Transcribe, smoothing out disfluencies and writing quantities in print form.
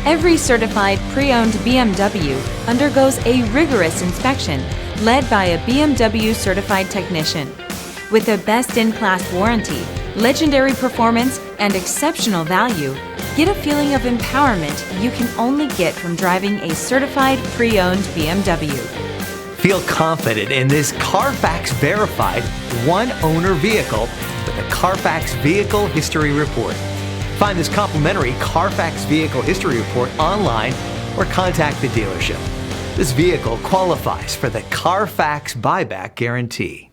Every certified pre-owned BMW undergoes a rigorous inspection led by a BMW certified technician. With a best-in-class warranty, legendary performance, and exceptional value, get a feeling of empowerment you can only get from driving a certified pre-owned BMW. Feel confident in this CARFAX verified one-owner vehicle with a CARFAX Vehicle History Report. Find this complimentary CARFAX Vehicle History Report online or contact the dealership. This vehicle qualifies for the CARFAX buyback guarantee.